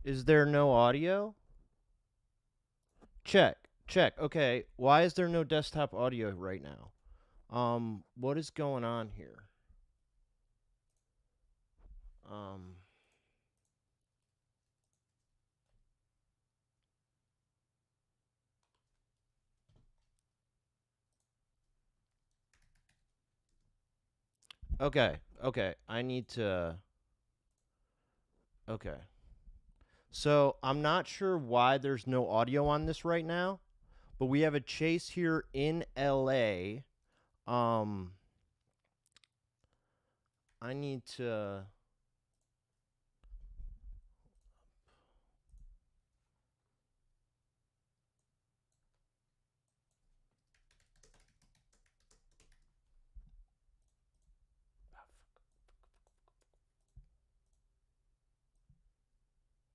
Is there no audio? Check. Okay, why is there no desktop audio right now? What is going on here? Okay, I need to... Okay. So, I'm not sure why there's no audio on this right now, but we have a chase here in LA. I need to...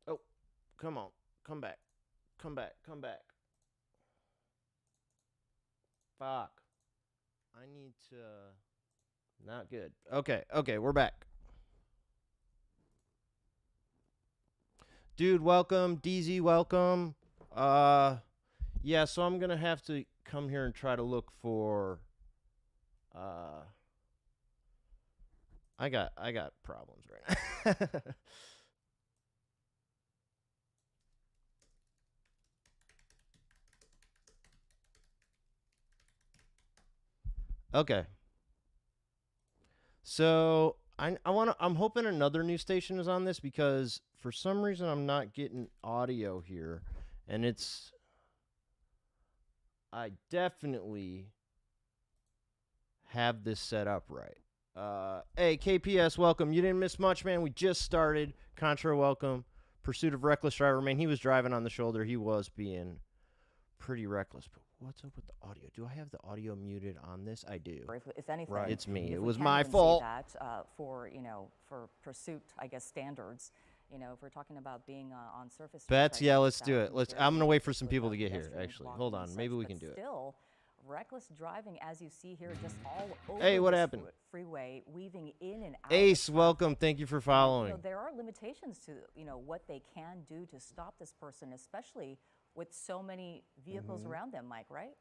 Oh, come on. Come back. Fuck. I need to... Not good. Okay, we're back. Dude, welcome. DZ, welcome. Yeah, so I'm gonna have to come here and try to look for... I got problems right now. Okay. So I'm hoping another news station is on this because for some reason I'm not getting audio here, and I definitely have this set up right. Hey, KPS, welcome. You didn't miss much, man. We just started. Contra, welcome. Pursuit of Reckless Driver, man. He was driving on the shoulder. He was being pretty reckless. But what's up with the audio? Do I have the audio muted on this? I do. If anything, right. It's me. It was my fault. That, for pursuit, I guess, standards. If we're talking about being on surface. Bets, yeah, let's do it. I'm gonna wait for some people to get here. Actually, hold on. Maybe we can do it. Still, reckless driving, as you see here, just all over. Hey, what happened? Freeway, weaving in and out. Ace, welcome. Thank you for following. There are limitations to what they can do to stop this person, especially with so many vehicles around them, Mike, right?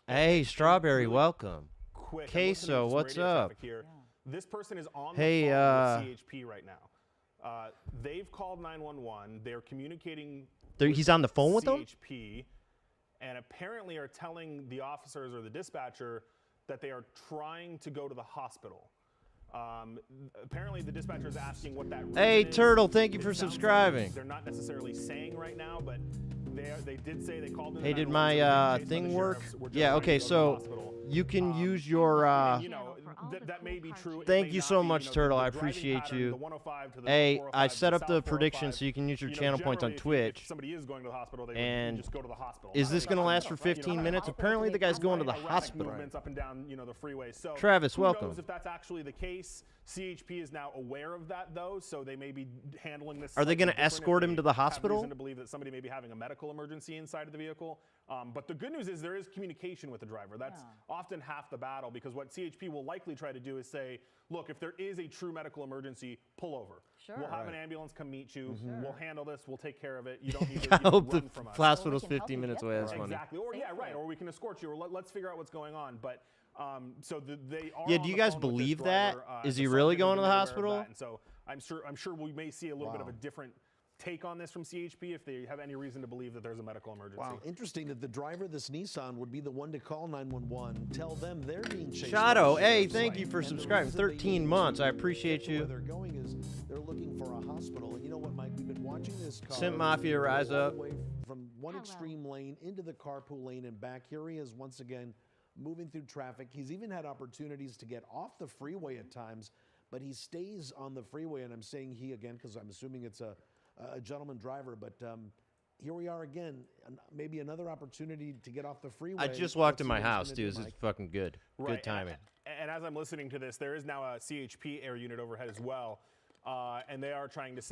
Hey, Strawberry, welcome. Queso, what's up? Yeah. This person is on the phone with CHP right now. They've called 911. They're communicating. He's on the phone with them? CHP, and apparently are telling the officers or the dispatcher that they are trying to go to the hospital. Apparently, the dispatcher is asking what that reason Hey, is. Turtle, thank you for subscribing. Like they're not necessarily saying right now, but they did say they called in. Hey, did my thing work? Yeah, okay, so you can use your... that may be true. Thank you so much, Turtle. I appreciate you. Hey, I set up the prediction so you can use your channel points on Twitch. If somebody is going to the hospital, they and just go to the hospital. Is this going to last for 15 minutes? Apparently, the guy's going to the hospital. Up and down, the freeway. So Travis, welcome. Who knows if that's actually the case? CHP is now aware of that, though, so they may be handling this. Are they going to escort him to the hospital? Have reason to believe that somebody may be having a medical emergency inside of the vehicle. But the good news is there is communication with the driver. That's often half the battle, because what CHP will likely try to do is say, look, if there is a true medical emergency, pull over. Sure. We'll have an ambulance come meet you. We'll handle this. We'll take care of it. You don't need to run from us. Hospital's 15 minutes away. That's funny. Exactly. Or or we can escort you. Or let's figure out what's going on. But they are. Yeah. Do you guys believe that? Is he really going to the hospital? And so I'm sure we may see a little bit of a different take on this from CHP if they have any reason to believe that there's a medical emergency. Wow, interesting that the driver of this Nissan would be the one to call 911, tell them they're being chased. Shadow, hey, thank you for subscribing. 13 months, I appreciate you. Where they're going is they're looking for a hospital. And you know what, Mike? We've been watching this car. Simp Mafia, rise up. From one extreme lane into the carpool lane and back. Here he is once again moving through traffic. He's even had opportunities to get off the freeway at times, but he stays on the freeway. And I'm saying he again because I'm assuming it's a gentleman driver, but here we are again. Maybe another opportunity to get off the freeway. I just walked in my house, dude. This is fucking good. Right. Good timing. And as I'm listening to this, there is now a CHP air unit overhead as well. And they are trying to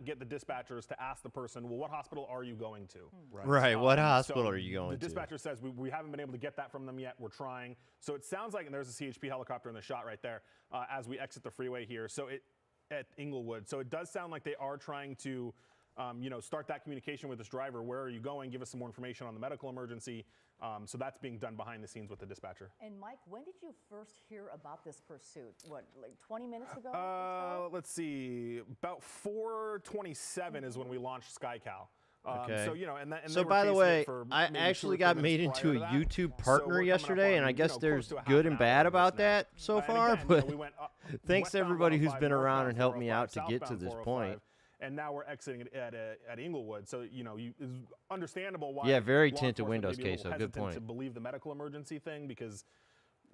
get the dispatchers to ask the person, well, what hospital are you going to? Right. What hospital are you going to? The dispatcher says, we haven't been able to get that from them yet. We're trying. So it sounds like, and there's a CHP helicopter in the shot right there as we exit the freeway here. So at Inglewood. So it does sound like they are trying to start that communication with this driver. Where are you going? Give us some more information on the medical emergency. So that's being done behind the scenes with the dispatcher. And Mike, when did you first hear about this pursuit? What, like 20 minutes ago? or so? Let's see. About 4:27 is when we launched SkyCal. Okay. So, and So they were by the chasing way, it for I maybe 2 or actually 3 got minutes made into prior a to that. YouTube So partner we're coming up yesterday, and on, I guess close there's to a half good an and hour bad of this about now. that so And far. again, But we went thanks to westbound everybody who's 105, been around northbound and helped me 405, out to get to southbound this 405, point. And now we're exiting it at Inglewood. So, it's understandable why. Yeah, very law tinted enforcement windows, may be a little Queso. Good hesitant point. to believe the medical emergency thing because,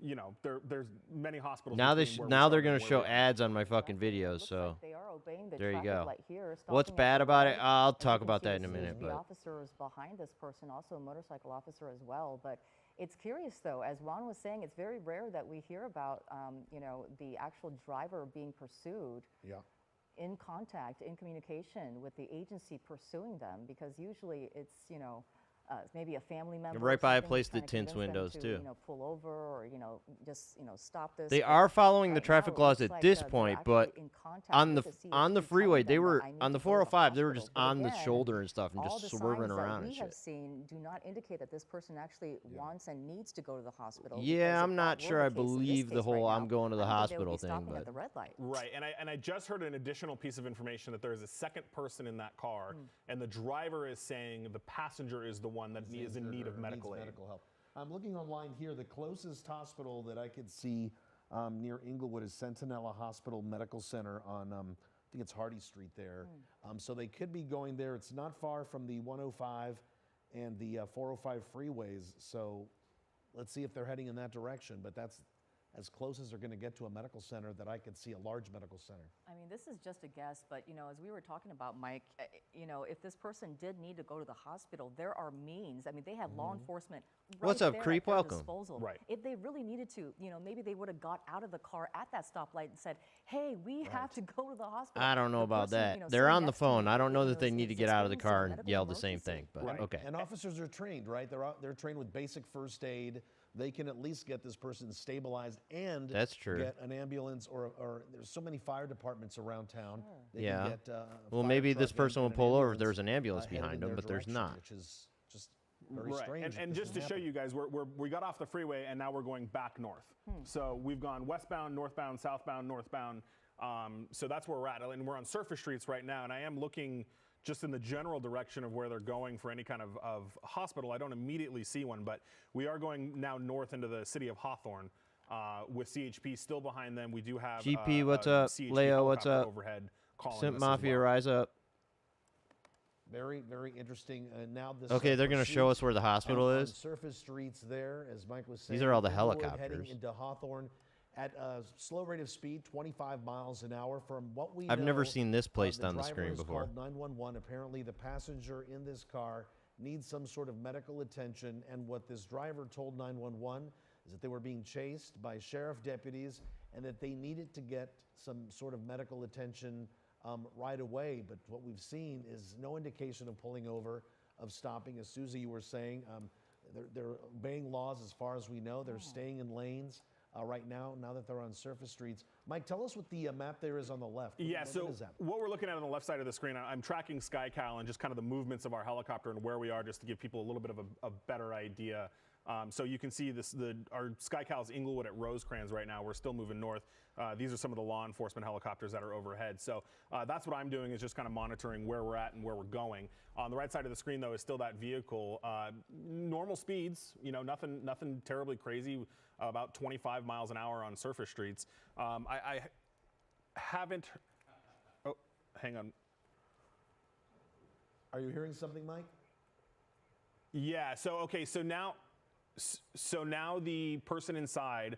there's many hospitals. Now between where we now they're started gonna and where show we are. ads on my fucking Exactly. It videos. looks So like they are obeying the there you traffic go. light here, What's stopping at bad the about it? light. I'll As you talk can about see, that in a the minute. The But officer is behind this person, also a motorcycle officer as well. But it's curious, though, as Ron was saying, it's very rare that we hear about, the actual driver being pursued. Yeah. In contact, in communication with the agency pursuing them, because usually it's, maybe a family member. right or by a something place trying that to tints convince them windows, to, too. Pull over or, just, stop this. they But are following the right now, traffic it laws looks at like, this they're point, actually but in contact on with the CHP on the telling freeway, them they that were I need on the to go to 405. They were just hospital. But on the again, shoulder and stuff, and all just the swerving signs around that and we have shit. seen do not indicate that this person actually wants and needs to go to the hospital. Yeah, because I'm if not that were sure the I case in this believe the case right whole now, I'm going to the I think they would hospital be thing, stopping at but the red light. Right, and I just heard an additional piece of information that there is a second person in that car, and the driver is saying the passenger is the one that is in need of medical aid. Medical help. I'm looking online here. The closest hospital that I could see near Inglewood is Centinela Hospital Medical Center on, I think it's Hardy Street there. So they could be going there. It's not far from the 105 and the 405 freeways. So let's see if they're heading in that direction. But that's as close as they're going to get to a medical center that I could see, a large medical center. I mean, this is just a guess, but as we were talking about, Mike, if this person did need to go to the hospital, there are means. I mean, they have law enforcement right What's up, there creep? at their Welcome. disposal. Right. If they really needed to, maybe they would have got out of the car at that stoplight and said, "Hey, we have to go to the hospital." I don't know The about person, that. They're sitting on the next to me, phone. I don't know that they is need to get out of the experiencing a car and medical yell the same emergency. thing. But Right. okay. And officers are trained, right? They're trained with basic first aid. They can at least get this person stabilized and That's true. get an ambulance or there's so many fire departments around town. They Yeah. can get, Well, fire maybe truck this and person will an pull over if there's an ambulance, ambulance headed behind in them, their but there's direction, not. which is just very Right, strange. and just to show you guys, we got off the freeway and now we're going back north. So we've gone westbound, northbound, southbound, northbound. So that's where we're at, and we're on surface streets right now. And I am looking just in the general direction of where they're going for any kind of hospital. I don't immediately see one, but we are going now north into the city of Hawthorne with CHP still behind them. We do have GP, what's a up? CHP Leo, what's helicopter up? Overhead calling Simp us as Mafia, well. rise up. Very, very interesting. Now this. Okay, they're gonna show us where the hospital on is. surface streets there, as Mike was saying. These are all the Inglewood helicopters. Heading into Hawthorne at a slow rate of speed, 25 miles an hour. From what we I've know, never seen this placed the on the driver screen has before. called 911. Apparently, the passenger in this car needs some sort of medical attention. And what this driver told 911 is that they were being chased by sheriff deputies and that they needed to get some sort of medical attention right away. But what we've seen is no indication of pulling over, of stopping. As Susie, you were saying, they're obeying laws as far as we know. They're staying in lanes right now that they're on surface streets. Mike, tell us what the map there is on the left. Yeah, What so is that? what we're looking at on the left side of the screen, I'm tracking SkyCal and just kind of the movements of our helicopter and where we are, just to give people a little bit of a better idea. So you can see our SkyCal's Inglewood at Rosecrans right now. We're still moving north. These are some of the law enforcement helicopters that are overhead. So that's what I'm doing, is just kind of monitoring where we're at and where we're going. On the right side of the screen, though, is still that vehicle. Normal speeds, nothing terribly crazy, about 25 miles an hour on surface streets. I haven't, oh, hang on. Are you hearing something, Mike? Yeah, so now the person inside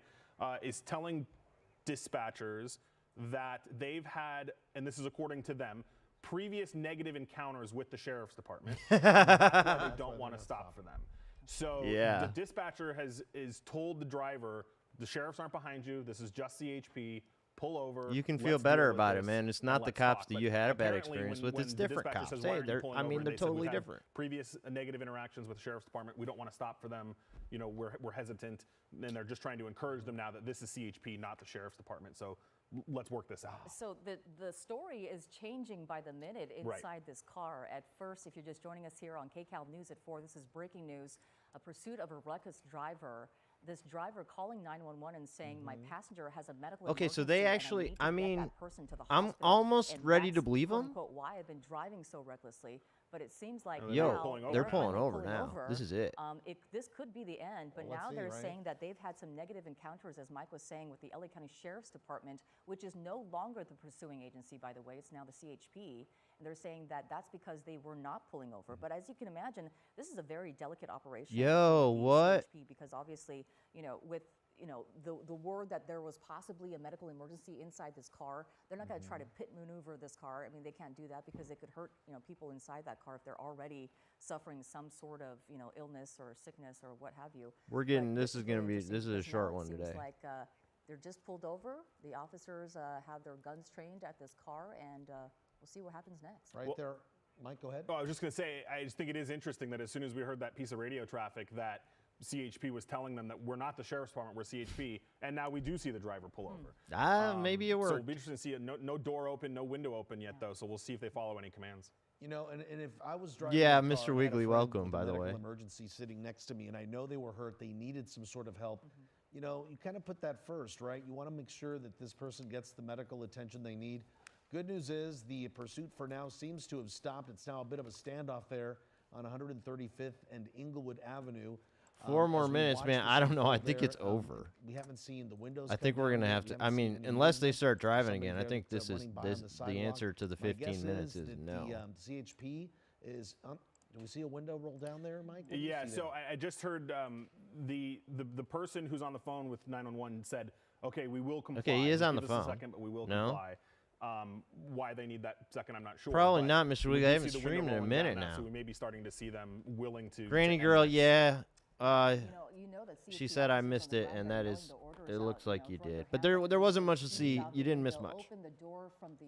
is telling dispatchers that they've had, and this is according to them, previous negative encounters with the sheriff's department. That's why they don't want to stop for them. So Yeah. the dispatcher is told the driver, the sheriffs aren't behind you. This is just CHP. Pull over. You can feel let's better deal with about it, this, man. It's and not the let's cops talk. that But you had a bad apparently experience when with. It's the different dispatcher cops. says, Hey, "Why aren't you they're, pulling I over?" mean, and they're they said, totally "We've had different. Previous negative interactions with the sheriff's department. We don't want to stop for them. We're hesitant, and they're just trying to encourage them now that this is CHP, not the sheriff's department. So let's work this out. So the story is changing by the minute inside this car. At first, if you're just joining us here on KCAL News at 4, this is breaking news. A pursuit of a reckless driver. This driver calling 911 and saying, my passenger has a medical Okay, emergency so they and actually, I I need to get mean, that person to the I'm hospital." almost And ready to that's, believe quote, them. unquote, why I've been driving so recklessly. But it seems like Yo, now pulling over they're now. pulling finally over now. This is it. This could be the end, but Well, let's now see, they're right? saying that they've had some negative encounters, as Mike was saying, with the LA County Sheriff's Department, which is no longer the pursuing agency, by the way. It's now the CHP. And they're saying that that's because they were not pulling over. But as you can imagine, this is a very delicate operation. Yo, for the what? CHP, because obviously, with the word that there was possibly a medical emergency inside this car, they're not going to try to pit maneuver this car. I mean, they can't do that because it could hurt, people inside that car if they're already suffering some sort of, illness or sickness or what have you. We're But getting, this this is going to very be, interesting this is a because short now it one seems today. like they're just pulled over. The officers have their guns trained at this car, and we'll see what happens next. Right there. Mike, go ahead. Oh, I was just going to say, I just think it is interesting that as soon as we heard that piece of radio traffic that CHP was telling them that we're not the Sheriff's Department, we're CHP, and now we do see the driver pull over. Maybe it So it'll worked. be interesting to see it. No door open, no window open yet, though, so we'll see if they follow any commands. And if I was driving Yeah, a car Mr. and I had a Wiggly, friend welcome, with a by the medical way. emergency sitting next to me, and I know they were hurt, they needed some sort of help. You kind of put that first, right? You want to make sure that this person gets the medical attention they need. Good news is the pursuit for now seems to have stopped. It's now a bit of a standoff there on 135th and Inglewood Avenue. 4 more as we minutes, watch man. this I don't know. I unfold think there, it's over. We haven't seen the windows. I come think we're down going to yet. have We to, haven't I seen mean, any unless they movement. start driving Somebody again, I there think that's, this is, running by on the the sidewalk. answer to the My guess 15 minutes is that no. The CHP is. Do we see a window roll down there, Mike? What do you Yeah, see so I just heard the person who's on the phone with 911 said, okay, we will comply. Okay, he is Just on the give us a phone. second, but we will No? comply. Why they need that second, I'm not sure. Probably but not, Mr. we Wiggly. do I see haven't the window streamed in a rolling minute down now. So we may be starting to see them willing to. Granny end girl, this. yeah. That She CHP said I officers on missed the it, ground and there that knowing is, the orders it out, looks like you throw their did. But hands up there and wasn't much to shoot see. out You the didn't miss window, much. Open the door from the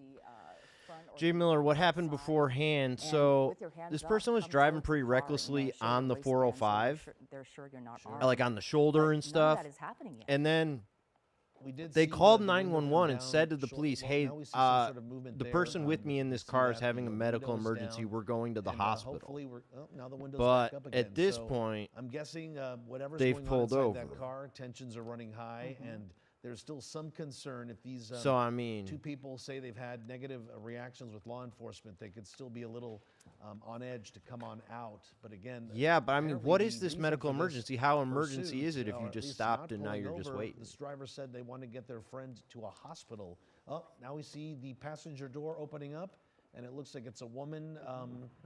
front or Jay from Miller, the what happened outside, beforehand? and So with your hands this up, person was come driving towards pretty the car and, recklessly show on your the waistband so 405, they're sure you're not armed. like on the shoulder But and none of stuff. that is happening yet. And then We did they see called the window come 911 and down said to the short- police, well, "Hey, now we see some sort of movement the there. person with me in You this see car is that having a the medical window's emergency. down, We're going to the and, hospital." Hopefully, now the window's But back up again. at this So point, I'm guessing whatever's they've going pulled on inside that over. car, tensions are running high, and there's still some concern if these So I mean, two people say they've had negative reactions with law enforcement, they could still be a little on edge to come on out. But again, yeah, but I mean, apparently what the is this reason medical for this emergency? How emergency is it pursuit, if or you at just least stopped not and now pulling you're just over, waiting? This driver said they want to get their friend to a hospital. Oh, now we see the passenger door opening up, and it looks like it's a woman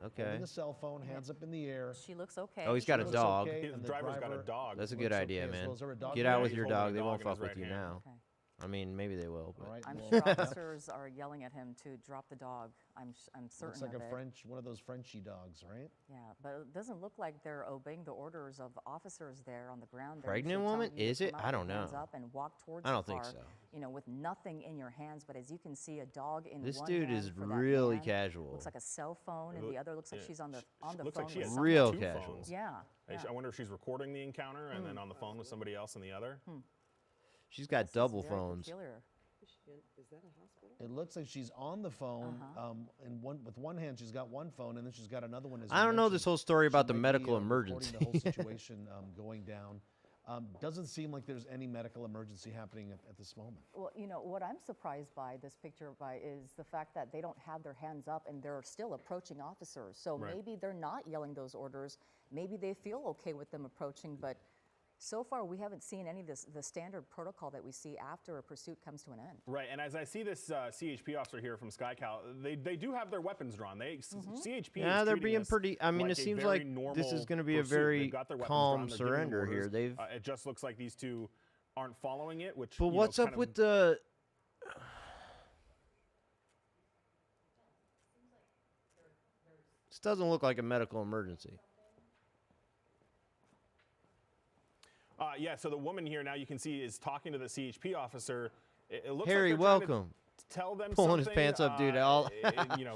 Okay. holding a cell phone, hands up in the air. She looks okay. Oh, he's got a Looks dog. okay, His and the driver's got a driver dog. That's a looks good okay idea, as man. well. Is there a dog Get there? out Yeah, with he's your holding dog. a They dog won't in his fuck with right you hand. now. Okay. I mean, maybe they will. All But right, I'm well, sure officers are yelling at him to drop the dog. I'm certain looks like of a it. one of those Frenchy dogs, right? Yeah, but it doesn't look like they're obeying the orders of officers there on the ground. They're Pregnant usually woman? telling you to Is it? come out I with don't your hands know. up and walk towards I don't the think car, so. with nothing in your hands. But as you can see, a dog in this one dude hand is for that really man, casual. Looks like a cell phone, and the other looks like Yeah. she's on the Looks phone like she with has someone. Real two casual. phones. Yeah. I wonder if she's recording the encounter and then on the phone with somebody else in the other. She's got This is double very phones. peculiar. It looks like she's on the phone, and with one hand she's got one phone, and then she's got another one. As I you don't know mentioned. this whole story She about the might be, medical recording emergency. The whole situation going down. Doesn't seem like there's any medical emergency happening at this moment. Well, what I'm surprised by this picture is the fact that they don't have their hands up and they're still approaching officers. So Right. maybe they're not yelling those orders. Maybe they feel okay with them approaching, but so far we haven't seen any of the standard protocol that we see after a pursuit comes to an end. Right, and as I see this CHP officer here from SkyCal, they do have their weapons drawn. CHP Yeah, is they're treating being this pretty. I mean, like it a seems very like this normal is going to be a pursuit. very They've got their weapons calm drawn, they're giving surrender orders. here. They've. It just looks like these two aren't following it, which. But you know, what's up kind of- with the? This doesn't look like a medical emergency. Yeah, so the woman here now you can see is talking to the CHP officer. It looks Harry, like they're trying to welcome. tell them Pulling his something, pants up, dude. All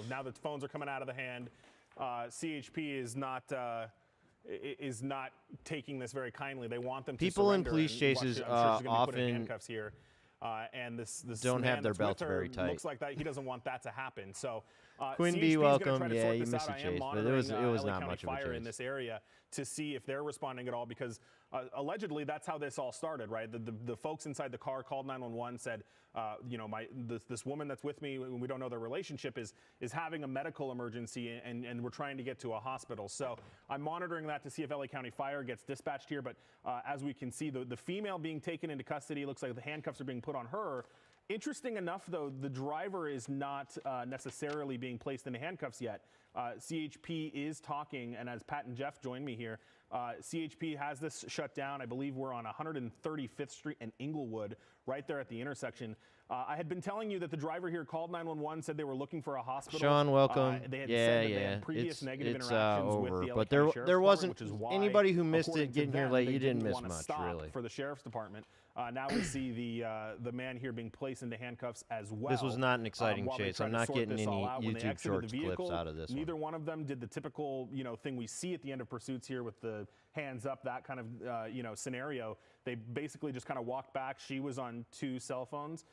now that phones are coming out of the hand, CHP is not taking this very kindly. They want them People to in surrender. police and chases, watch it. I'm sure she's gonna be put in often- handcuffs here. and this don't man have their that's with belts her very tight. looks like that he doesn't want that to happen. So Queen CHP B, is gonna welcome. try to Yeah, sort you this missed out. a I am chase, but it monitoring was LA not County much of a Fire in chase. this area to see if they're responding at all, because allegedly that's how this all started, right? The folks inside the car called 911, said, you know, this woman that's with me, we don't know their relationship, is having a medical emergency, and we're trying to get to a hospital. So I'm monitoring that to see if LA County Fire gets dispatched here. But as we can see, the female being taken into custody, looks like the handcuffs are being put on her. Interesting enough, though, the driver is not necessarily being placed into handcuffs yet. CHP is talking, and as Pat and Jeff join me here, CHP has this shut down. I believe we're on 135th Street and Inglewood, right there at the intersection. I had been telling you that the driver here called 911, said they were looking for a hospital. Sean, welcome. They had yeah, said that yeah. they had previous negative it's interactions over. with the LA But County Sheriff's there Department, wasn't which is why, anybody who missed according it to getting here them, late. they You didn't miss wanna much, stop really. for the Sheriff's Department. Now we see the man here being placed into handcuffs as well. This was not an exciting while they chase. try I'm to not sort getting this any all out. When they YouTube exited the Shorts vehicle, clips out of this neither one of them did the typical, you know, thing we see at the end of pursuits here with the hands up, that kind of, you know, scenario. They basically just kind of walked back. She was on 2 cell phones.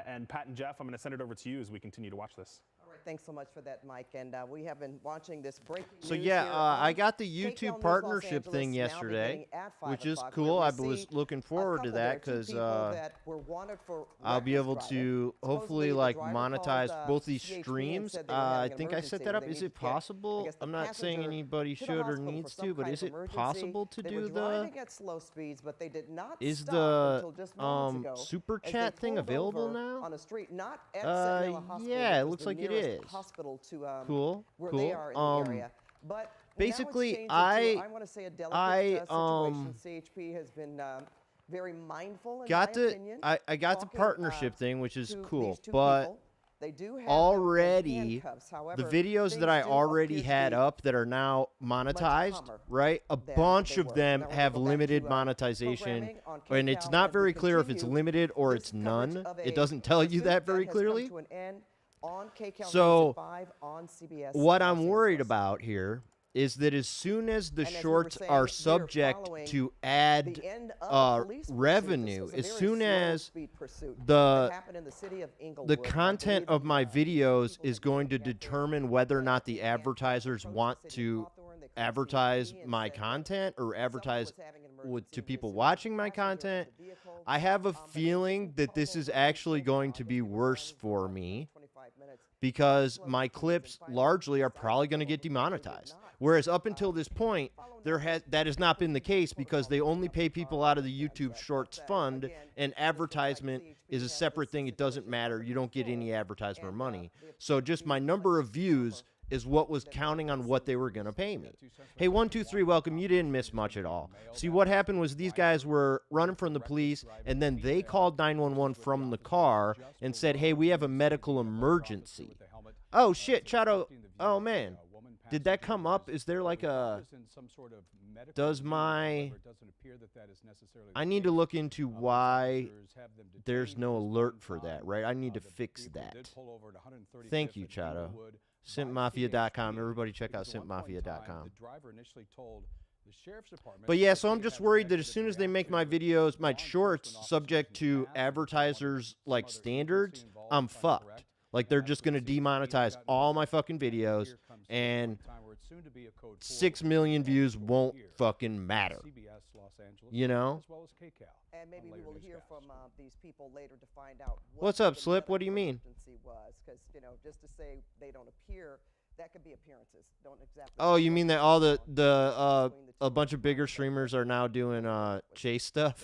And Pat and Jeff, I'm going to send it over to you as we continue to watch this. All right, thanks so much for that, Mike. And we have been watching this breaking So news yeah, here I on got the KCAL YouTube News Los partnership Angeles, thing now yesterday, beginning at 5 which is o'clock, cool. where I we was see looking a forward to couple that there, two because people that were wanted for I'll be able reckless to driving. hopefully Supposedly, the like driver monetize called, both these CHP and streams. said they were I having an think I set emergency that up. where they Is need it to get, I possible? guess, the I'm not saying passenger anybody to the should or hospital for needs some to, but kind is of it emergency. possible to They do were the driving at slow speeds, but they did not is stop the until just moments ago super as chat they thing pulled available over now? on a street not at Centinela Hospital, Yeah, it which was looks the like it nearest is. hospital to Cool, where cool. they are in the area. But basically, now it's changed to, I want to say, a delicate situation. CHP has been very mindful, in got my the opinion, I got the talking, partnership thing, which is to cool, these two but people. They do have them in already handcuffs. the However, videos things that I do already appear to had be up that are now monetized, calmer right? A than bunch they of were. them Now we're gonna have go back limited to, monetization, programming on and it's KCAL not as we very clear if it's continue limited or this it's coverage none. of It a doesn't tell you pursuit that very has come clearly. to an end on KCAL So, News at 5 on CBS What Los I'm worried Angeles. about here is that as soon as the And as we were shorts saying, are we're subject following to ad the end of a police pursuit. This revenue, was a as very soon slow as speed pursuit the that happened in the city of the Inglewood. I content believe of my the, videos people is that going to got there determine whether or not the and advertisers approached want the city of to Hawthorne. They called advertise CHP and my said that content or someone advertise was having an to emergency people as soon as watching the my passenger entered content. the vehicle. I have a But they feeling didn't that pull this is over actually until going to now. be They were worse running for about me 25 minutes. because Slow my speeds, and clips finally largely are decided probably to going to pull get over, but they did demonetized. not. Whereas up until this point, Following that has not been the case because they only pay people out of the YouTube But, Shorts fund, again, and it looks like advertisement CHP is a has separate this thing. It doesn't situation matter. under You don't get control, any advertisement and, money. they So appear to just be my number much of views calmer is what was than counting on what what they they were going to pay me. Hey, 123, welcome. You didn't miss much at all. See, what happened was these guys were running from the police, and then they called 911 from the car and said, hey, we have a medical emergency. Oh, shit, Chato. Oh, man. Did that come up? Is there like a... Does my... I need to look into why there's no alert for that, right? I need to fix that. Thank you, Chato. Simpmafia.com. Everybody check out simpmafia.com. But yeah, so I'm just worried that as soon as they make my videos, my shorts, subject to advertisers like standards, I'm fucked. Like they're just going to demonetize all my fucking videos, and 6 million views won't fucking matter. You know? And maybe we will hear from these people later to find out What's up, Slip? What do you mean? Because, you know, just to say they don't appear, that could be appearances. Don't exactly. Oh, you mean that all a bunch of bigger streamers are now doing chase stuff?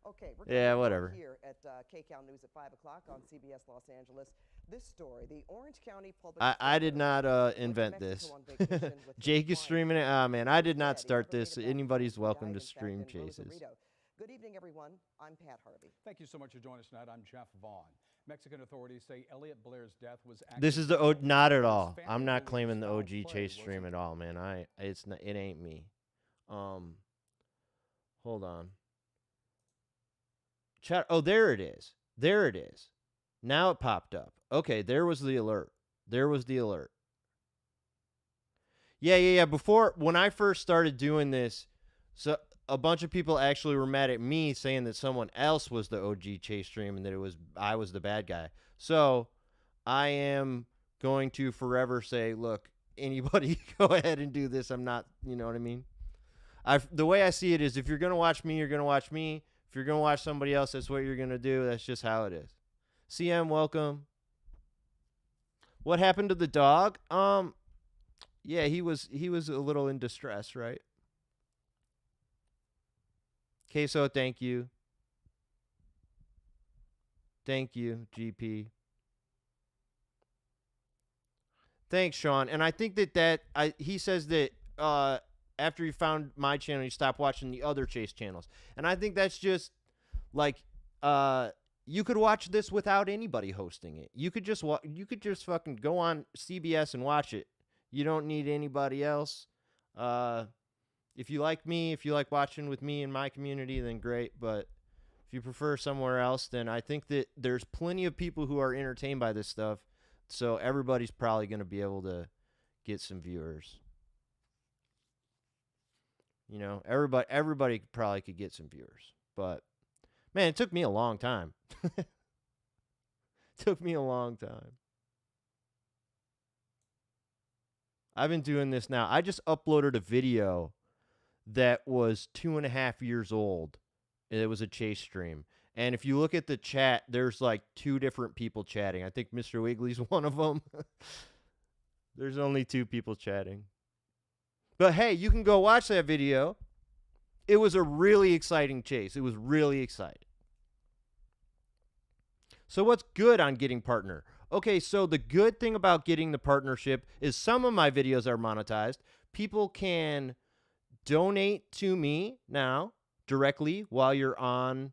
Okay, we're Yeah, coming whatever. Here at KCAL News at 5 o'clock on CBS Los Angeles. This story, the Orange County Public I did Defender not went to invent Mexico this. on vacation with his Jake is client. streaming it. Ah, man, I did not Said he start was afraid this. about Anybody's he welcome died, to in fact, stream in chases. Rosarito. Good evening, everyone. I'm Pat Harvey. Thank you so much for joining us tonight. I'm Jeff Vaughn. Mexican authorities say Elliot Blair's death was This is the not at all. His I'm family not believes claiming the foul OG play chase was stream at all, man. It ain't me. Hold on. Chat. Oh, there it is. There it is. Now it popped up. Okay, there was the alert. There was the alert. Yeah. Before, when I first started doing this, so a bunch of people actually were mad at me saying that someone else was the OG chase stream and that I was the bad guy. So I am going to forever say, look, anybody go ahead and do this. I'm not, you know what I mean? The way I see it is, if you're going to watch me, you're going to watch me. If you're going to watch somebody else, that's what you're going to do. That's just how it is. CM, welcome. What happened to the dog? Yeah, he was a little in distress, right? Queso, thank you. Thank you, GP. Thanks, Sean. And I think he says that after he found my channel, he stopped watching the other Chase channels. And I think that's just like you could watch this without anybody hosting it. You could just fucking go on CBS and watch it. You don't need anybody else. If you like me, if you like watching with me in my community, then great. But if you prefer somewhere else, then I think that there's plenty of people who are entertained by this stuff. So everybody's probably going to be able to get some viewers. You know, everybody probably could get some viewers. But, man, it took me a long time. Took me a long time. I've been doing this now. I just uploaded a video that was 2.5 years old. It was a chase stream. And if you look at the chat, there's like 2 different people chatting. I think Mr. Wiggly's one of them. There's only 2 people chatting. But hey, you can go watch that video. It was a really exciting chase. It was really exciting. So what's good on getting partner? Okay, so the good thing about getting the partnership is some of my videos are monetized. People can donate to me now directly while you're on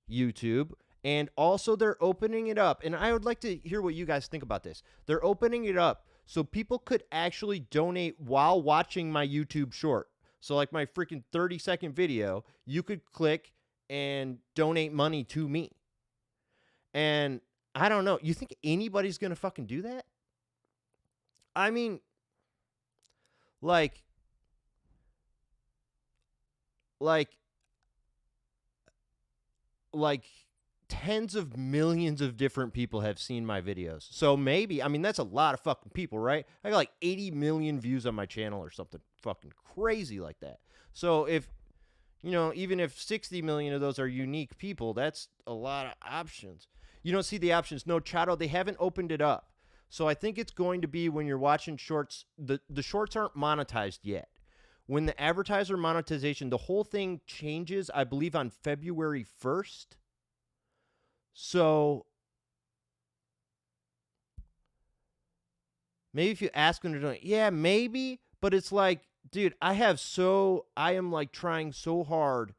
YouTube. And also they're opening it up. And I would like to hear what you guys think about this. They're opening it up so people could actually donate while watching my YouTube short. So like my freaking 30-second video, you could click and donate money to me. And I don't know. You think anybody's going to fucking do that? I mean, like tens of millions of different people have seen my videos. So maybe, I mean, that's a lot of fucking people, right? I got like 80 million views on my channel or something fucking crazy like that. So if, you know, even if 60 million of those are unique people, that's a lot of options. You don't see the options. No, Chato, they haven't opened it up. So I think it's going to be when you're watching shorts, the shorts aren't monetized yet. When the advertiser monetization, the whole thing changes, I believe, on February 1st. So maybe if you ask them to donate, yeah, maybe, but it's like, dude, I am like trying so hard.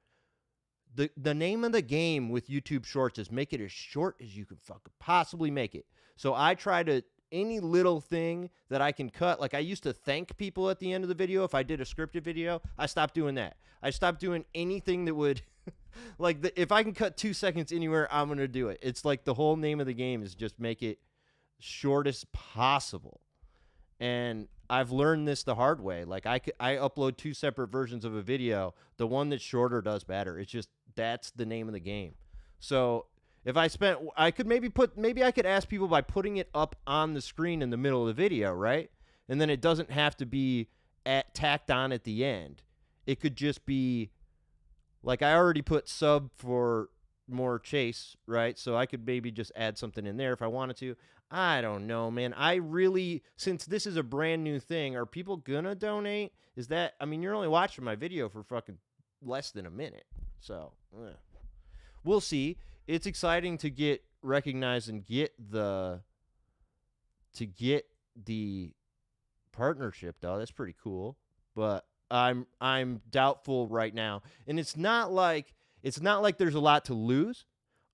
The name of the game with YouTube Shorts is make it as short as you can fucking possibly make it. So I try to, any little thing that I can cut, like I used to thank people at the end of the video if I did a scripted video. I stopped doing that. I stopped doing anything that would, like, if I can cut 2 seconds anywhere, I'm going to do it. It's like the whole name of the game is just make it short as possible. And I've learned this the hard way. Like I upload 2 separate versions of a video. The one that's shorter does better. It's just, that's the name of the game. So if I could ask people by putting it up on the screen in the middle of the video, right? And then it doesn't have to be tacked on at the end. It could just be, like I already put sub for more chase, right? So I could maybe just add something in there if I wanted to. I don't know, man. Since this is a brand new thing, are people gonna donate? I mean, you're only watching my video for fucking less than a minute. So, we'll see. It's exciting to get recognized and get the partnership, though. That's pretty cool. But I'm doubtful right now. And it's not like there's a lot to lose.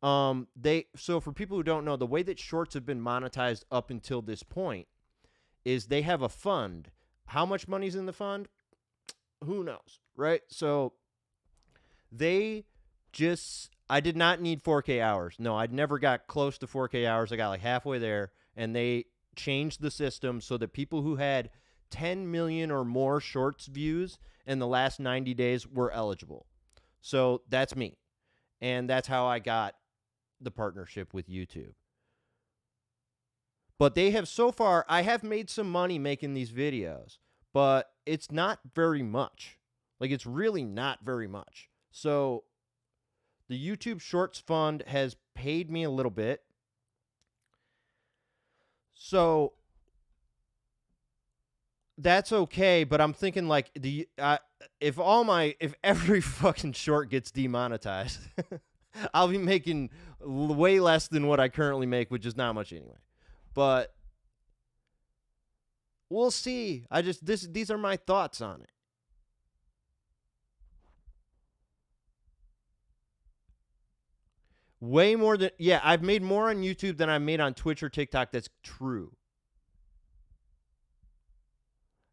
So for people who don't know, the way that shorts have been monetized up until this point is they have a fund. How much money's in the fund? Who knows, right? So I did not need 4K hours. No, I'd never got close to 4K hours. I got like halfway there, and they changed the system so that people who had 10 million or more shorts views in the last 90 days were eligible. So that's me. And that's how I got the partnership with YouTube. But they have so far, I have made some money making these videos, but it's not very much. Like, it's really not very much. So the YouTube Shorts Fund has paid me a little bit. So that's okay, but I'm thinking like if every fucking short gets demonetized, I'll be making way less than what I currently make, which is not much anyway. But we'll see. These are my thoughts on it. Way more than, yeah, I've made more on YouTube than I made on Twitch or TikTok. That's true.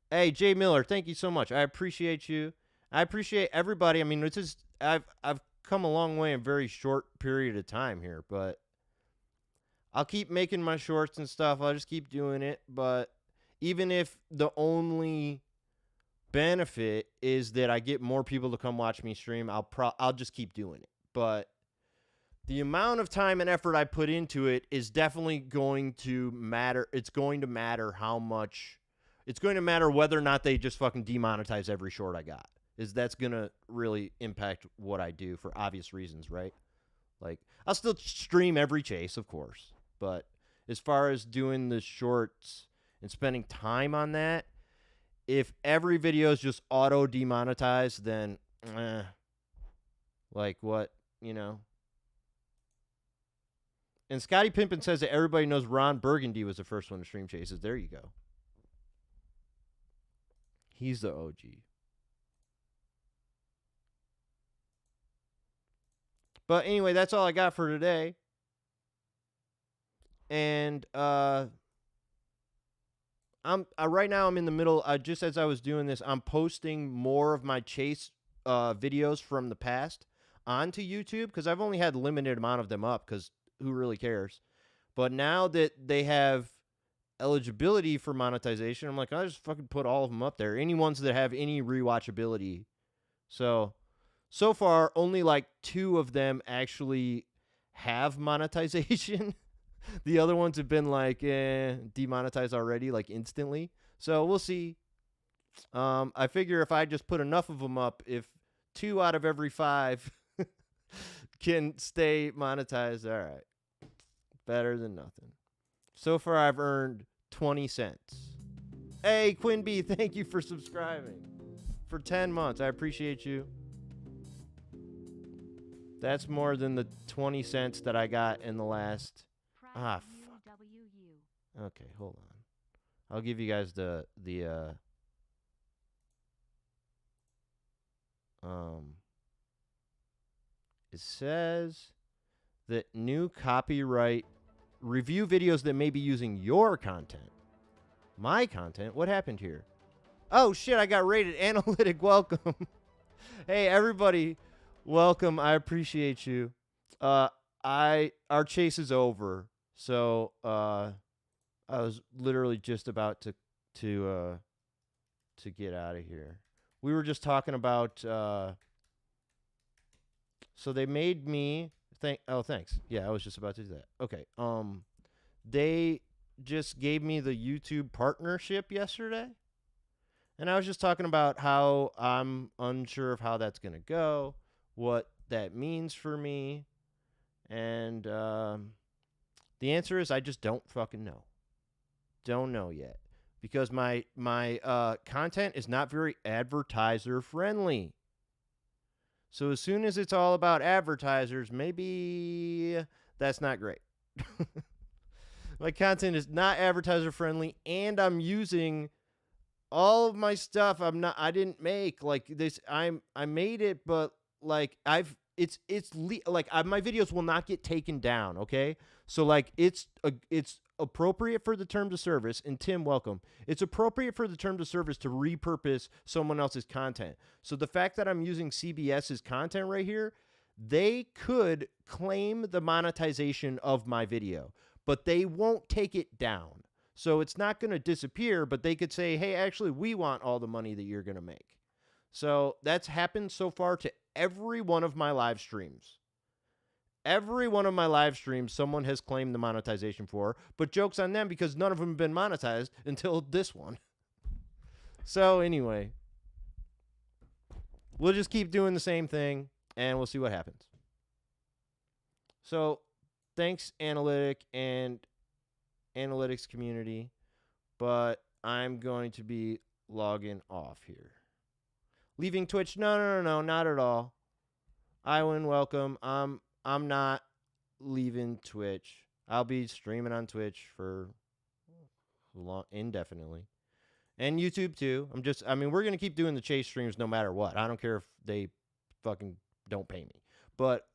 Hey, Jay Miller, thank you so much. I appreciate you. I appreciate everybody. I mean, I've come a long way in a very short period of time here, but I'll keep making my shorts and stuff. I'll just keep doing it. But even if the only benefit is that I get more people to come watch me stream, I'll just keep doing it. But the amount of time and effort I put into it is definitely going to matter. It's going to matter how much. It's going to matter whether or not they just fucking demonetize every short I got. That's going to really impact what I do for obvious reasons, right? Like, I'll still stream every chase, of course. But as far as doing the shorts and spending time on that, if every video is just auto demonetized, then, like what, you know? And Scotty Pimpin says that everybody knows Ron Burgundy was the first one to stream chases. There you go. He's the OG. But anyway, that's all I got for today. And right now I'm in the middle. Just as I was doing this, I'm posting more of my chase videos from the past onto YouTube because I've only had a limited amount of them up because who really cares? But now that they have eligibility for monetization, I'm like, I'll just fucking put all of them up there. Any ones that have any rewatchability. So far, only like 2 of them actually have monetization. The other ones have been like demonetized already, like instantly. So we'll see. I figure if I just put enough of them up, if 2 out of every 5 can stay monetized, all right. Better than nothing. So far, I've earned 20 cents. Hey, Quinn B, thank you for subscribing for 10 months. I appreciate you. That's more than the 20 cents that I got in the last... fuck. Okay, hold on. I'll give you guys the it says that new copyright review videos that may be using your content. My content? What happened here? Oh, shit, I got rated. Analytic, welcome. Hey, everybody, welcome. I appreciate you. Our chase is over. So, I was literally just about to get out of here. We were just talking about, so they made me thanks. Yeah, I was just about to do that. Okay. They just gave me the YouTube partnership yesterday. And I was just talking about how I'm unsure of how that's going to go, what that means for me. And the answer is I just don't fucking know. Don't know yet. Because my content is not very advertiser friendly. So as soon as it's all about advertisers, maybe that's not great. My content is not advertiser friendly, and I'm using all of my stuff I didn't make like this. I made it, but like my videos will not get taken down, okay? So like it's appropriate for the terms of service, and Tim, welcome. It's appropriate for the terms of service to repurpose someone else's content. So the fact that I'm using CBS's content right here, they could claim the monetization of my video, but they won't take it down. So it's not going to disappear, but they could say, hey, actually, we want all the money that you're going to make. So that's happened so far to every one of my live streams. Every one of my live streams, someone has claimed the monetization for, but joke's on them because none of them have been monetized until this one. So anyway, we'll just keep doing the same thing, and we'll see what happens. So thanks, analytics community, but I'm going to be logging off here. Leaving Twitch? No, not at all. Iwan, welcome. I'm not leaving Twitch. I'll be streaming on Twitch for indefinitely. And YouTube too. We're going to keep doing the chase streams no matter what. I don't care if they fucking don't pay me. But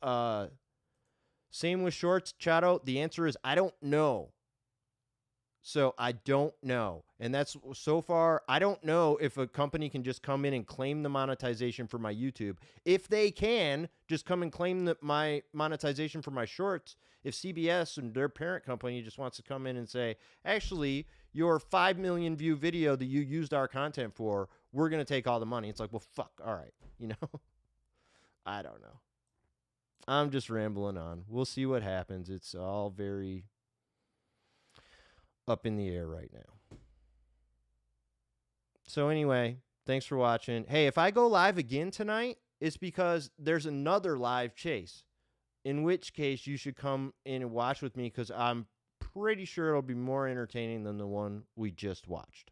same with shorts, Chato. The answer is I don't know. So I don't know. And that's so far, I don't know if a company can just come in and claim the monetization for my YouTube. If they can, just come and claim my monetization for my shorts. If CBS and their parent company just wants to come in and say, actually, your 5 million view video that you used our content for, we're going to take all the money. It's like, well, fuck. All right. You know, I don't know. I'm just rambling on. We'll see what happens. It's all very up in the air right now. So anyway, thanks for watching. Hey, if I go live again tonight, it's because there's another live chase, in which case you should come in and watch with me because I'm pretty sure it'll be more entertaining than the one we just watched.